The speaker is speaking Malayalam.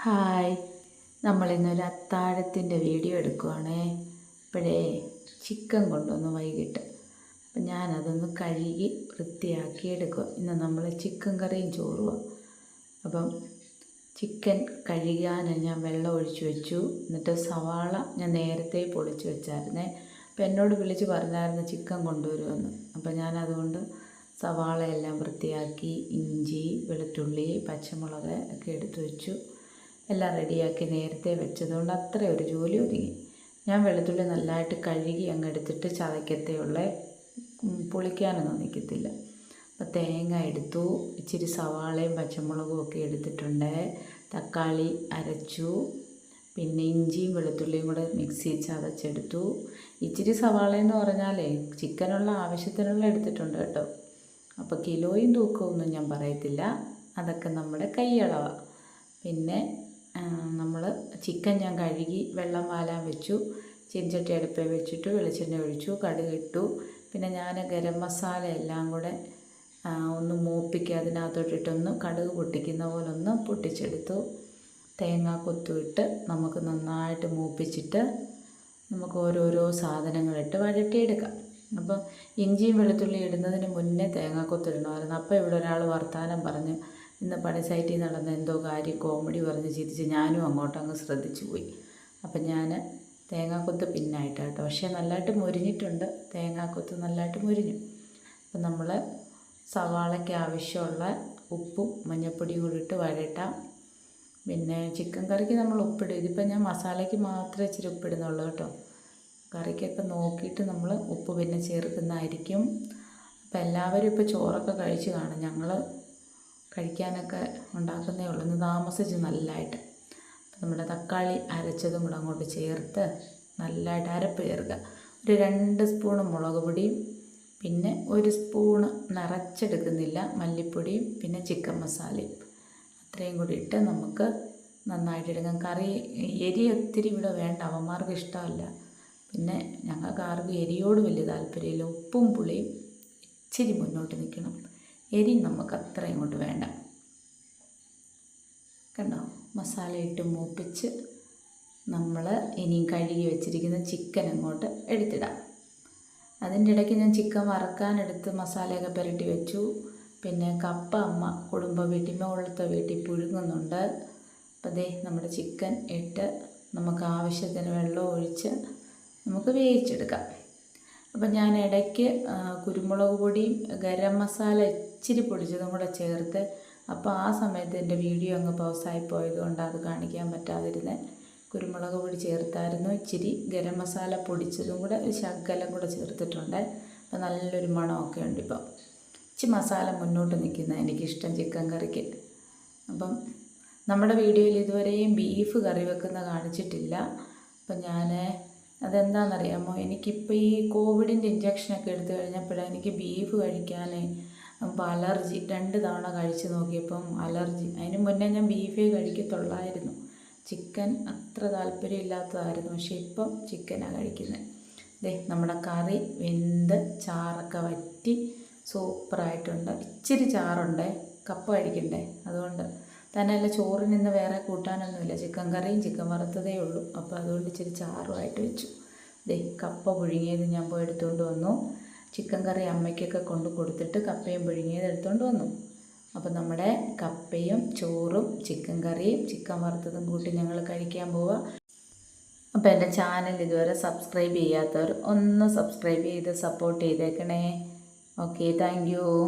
Hi, നമ്മളിന്നൊരു അത്താഴത്തിൻ്റെ video എടുക്കുവാണേ. ഇപ്പോഴേ ചിക്കൻ കൊണ്ടുവന്നു വൈകിട്ട്. അപ്പം ഞാനതൊന്ന് കഴുകി വൃത്തിയാക്കി എടുക്കുക. ഇന്ന് നമ്മൾ ചിക്കൻ കറിയും ചോറുമാണ്. അപ്പം ചിക്കൻ കഴുകാൻ ഞാൻ വെള്ളം ഒഴിച്ച് വെച്ചു. എന്നിട്ട് സവാള ഞാൻ നേരത്തെ പൊളിച്ച് വെച്ചായിരുന്നേ. അപ്പം എന്നോട് വിളിച്ച് പറഞ്ഞായിരുന്നു ചിക്കൻ കൊണ്ടുവരുമെന്ന്. അപ്പം ഞാനതുകൊണ്ട് സവാളയെല്ലാം വൃത്തിയാക്കി ഇഞ്ചി, വെളുത്തുള്ളി, പച്ചമുളക് ഒക്കെ എടുത്ത് വെച്ചു. എല്ലാം റെഡിയാക്കി നേരത്തെ വെച്ചതുകൊണ്ട് അത്ര ഒരു ജോലി ഒതുങ്ങി. ഞാൻ വെളുത്തുള്ളി നല്ലതായിട്ട് കഴുകി അങ്ങ് എടുത്തിട്ട് ചതയ്ക്കത്തേയുള്ള, പൊളിക്കാനൊന്നും നിൽക്കത്തില്ല. അപ്പോൾ തേങ്ങ എടുത്തു, ഇച്ചിരി സവാളയും പച്ചമുളകും ഒക്കെ എടുത്തിട്ടുണ്ട്. തക്കാളി അരച്ചു, പിന്നെ ഇഞ്ചിയും വെളുത്തുള്ളിയും കൂടെ മിക്സി ചതച്ചെടുത്തു. ഇച്ചിരി സവാളയെന്ന് പറഞ്ഞാലേ ചിക്കനുള്ള ആവശ്യത്തിനുള്ള എടുത്തിട്ടുണ്ട് കേട്ടോ. അപ്പോൾ കിലോയും തൂക്കമൊന്നും ഞാൻ പറയത്തില്ല, അതൊക്കെ നമ്മുടെ കൈയളവാണ്. പിന്നെ നമ്മൾ ചിക്കൻ ഞാൻ കഴുകി വെള്ളം വാലാൻ വെച്ചു. ചീനച്ചട്ടി അടുപ്പിൽ വെച്ചിട്ട് വെളിച്ചെണ്ണ ഒഴിച്ചു, കടുക് ഇട്ടു. പിന്നെ ഞാൻ ഗരം മസാല എല്ലാം കൂടെ ഒന്ന് മൂപ്പിക്കുക, അതിനകത്തോട്ടിട്ടൊന്ന് കടുക് പൊട്ടിക്കുന്ന പോലെ ഒന്ന് പൊട്ടിച്ചെടുത്തു. തേങ്ങ കൊത്തുവിട്ട് നമുക്ക് നന്നായിട്ട് മൂപ്പിച്ചിട്ട് നമുക്ക് ഓരോരോ സാധനങ്ങളിട്ട് വഴറ്റിയെടുക്കാം. അപ്പോൾ ഇഞ്ചിയും വെളുത്തുള്ളി ഇടുന്നതിന് മുന്നേ തേങ്ങ കൊത്തിടണമായിരുന്നു. അപ്പോൾ ഇവിടെ ഒരാൾ വർത്തമാനം പറഞ്ഞ് ഇന്ന് പണി സൈറ്റിൽ നടന്ന എന്തോ കാര്യം കോമഡി പറഞ്ഞ് ചിരിച്ച് ഞാനും അങ്ങോട്ടങ്ങ് ശ്രദ്ധിച്ചു പോയി. അപ്പം ഞാൻ തേങ്ങാക്കൊത്ത് പിന്നായിട്ട് കേട്ടോ. പക്ഷേ നല്ലതായിട്ട് മുരിഞ്ഞിട്ടുണ്ട്, തേങ്ങാക്കൊത്ത് നല്ലതായിട്ട് മുരിഞ്ഞു. അപ്പം നമ്മൾ സവാളയ്ക്ക് ആവശ്യമുള്ള ഉപ്പും മഞ്ഞൾപ്പൊടിയും കൂടി ഇട്ട് വഴട്ടാം. പിന്നെ ചിക്കൻ കറിക്ക് നമ്മൾ ഉപ്പിടും. ഇതിപ്പോൾ ഞാൻ മസാലയ്ക്ക് മാത്രമേ ഇച്ചിരി ഉപ്പിടുന്നുള്ളൂ കേട്ടോ. കറിക്കൊക്കെ നോക്കിയിട്ട് നമ്മൾ ഉപ്പ് പിന്നെ ചേർക്കുന്നതായിരിക്കും. അപ്പോൾ എല്ലാവരും ഇപ്പോൾ ചോറൊക്കെ കഴിച്ച് കാണും. ഞങ്ങൾ കഴിക്കാനൊക്കെ ഉണ്ടാക്കുന്നേ ഉള്ളൂ, ഇന്ന് താമസിച്ച് നല്ലതായിട്ട്. അപ്പം നമ്മുടെ തക്കാളി അരച്ചതും കൂടെ അങ്ങോട്ട് ചേർത്ത് നല്ലതായിട്ട് അരപ്പ് ചേർക്കുക. ഒരു 2 സ്പൂണ് മുളക് പൊടിയും പിന്നെ 1 സ്പൂണ് നിറച്ചെടുക്കുന്നില്ല മല്ലിപ്പൊടിയും പിന്നെ ചിക്കൻ മസാലയും അത്രയും കൂടി ഇട്ട് നമുക്ക് നന്നായിട്ട് എടുക്കാം. കറി എരി ഒത്തിരി ഇവിടെ വേണ്ട, അവന്മാർക്ക് ഇഷ്ടമല്ല. പിന്നെ ഞങ്ങൾക്ക് ആർക്കും എരിയോട് വലിയ താല്പര്യമില്ല. ഉപ്പും പുളിയും ഇച്ചിരി മുന്നോട്ട് നിൽക്കണം, എരി നമുക്ക് അത്ര ഇങ്ങോട്ട് വേണ്ട. കണ്ടോ, മസാല ഇട്ട് മൂപ്പിച്ച് നമ്മൾ ഇനിയും കഴുകി വെച്ചിരിക്കുന്ന ചിക്കൻ അങ്ങോട്ട് എടുത്തിടാം. അതിൻ്റെ ഇടയ്ക്ക് ഞാൻ ചിക്കൻ വറക്കാനെടുത്ത് മസാലയൊക്കെ പുരട്ടി വെച്ചു. പിന്നെ കപ്പ അമ്മ കുടുംബ വീട്ടിൽ മുകളിലത്തെ വീട്ടിൽ പുഴുങ്ങുന്നുണ്ട്. അപ്പോൾ ദേ നമ്മുടെ ചിക്കൻ ഇട്ട് നമുക്ക് ആവശ്യത്തിന് വെള്ളം ഒഴിച്ച് നമുക്ക് വേവിച്ചെടുക്കാം. അപ്പം ഞാൻ ഇടയ്ക്ക് കുരുമുളക് പൊടിയും ഗരം മസാല ഇച്ചിരി പൊടിച്ചതും കൂടെ ചേർത്ത്, അപ്പോൾ ആ സമയത്ത് എൻ്റെ വീഡിയോ അങ്ങ് പോസായി പോയതുകൊണ്ട് അത് കാണിക്കാൻ പറ്റാതിരുന്നത്. കുരുമുളക് പൊടി ചേർത്തായിരുന്നു, ഇച്ചിരി ഗരം മസാല പൊടിച്ചതും കൂടെ ഒരു ശകലം കൂടെ ചേർത്തിട്ടുണ്ട്. അപ്പോൾ നല്ലൊരു മണമൊക്കെ ഉണ്ട്. ഇപ്പം ഇച്ചിരി മസാല മുന്നോട്ട് നിൽക്കുന്ന എനിക്കിഷ്ടം ചിക്കൻ കറിക്ക്. അപ്പം നമ്മുടെ വീഡിയോയിൽ ഇതുവരെയും ബീഫ് കറി വെക്കുന്ന കാണിച്ചിട്ടില്ല. അപ്പം ഞാൻ അതെന്താണെന്നറിയാമോ, എനിക്കിപ്പോൾ ഈ കോവിഡിൻ്റെ ഇഞ്ചക്ഷനൊക്കെ എടുത്തു കഴിഞ്ഞപ്പോഴാണ് എനിക്ക് ബീഫ് കഴിക്കാൻ അലർജി. 2 തവണ കഴിച്ച് നോക്കിയപ്പം അലർജി. അതിന് മുന്നേ ഞാൻ ബീഫേ കഴിക്കത്തുള്ളായിരുന്നു, ചിക്കൻ അത്ര താല്പര്യമില്ലാത്തതായിരുന്നു. പക്ഷേ ഇപ്പം ചിക്കനാണ് കഴിക്കുന്നത്. ദേ നമ്മുടെ കറി വെന്ത് ചാറൊക്കെ വറ്റി സൂപ്പറായിട്ടുണ്ട്. ഇച്ചിരി ചാറുണ്ട്, കപ്പ കഴിക്കണ്ടേ, അതുകൊണ്ട് തന്നെയല്ല ചോറിന് ഇന്ന് വേറെ കൂട്ടാനൊന്നുമില്ല, ചിക്കൻ കറിയും ചിക്കൻ വറുത്തതേ ഉള്ളൂ. അപ്പോൾ അതുകൊണ്ട് ഇച്ചിരി ചാറുമായിട്ട് വെച്ചു. ദേ കപ്പ പുഴുങ്ങിയത് ഞാൻ പോയി എടുത്തുകൊണ്ട് വന്നു. ചിക്കൻ കറി അമ്മയ്ക്കൊക്കെ കൊണ്ട് കൊടുത്തിട്ട് കപ്പയും പുഴുങ്ങിയത് എടുത്തുകൊണ്ട് വന്നു. അപ്പോൾ നമ്മുടെ കപ്പയും ചോറും ചിക്കൻ കറിയും ചിക്കൻ വറുത്തതും കൂട്ടി ഞങ്ങൾ കഴിക്കാൻ പോവുക. അപ്പോൾ എൻ്റെ ചാനൽ ഇതുവരെ സബ്സ്ക്രൈബ് ചെയ്യാത്തവർ ഒന്ന് സബ്സ്ക്രൈബ് ചെയ്ത് സപ്പോർട്ട് ചെയ്തേക്കണേ. Okay, thank you.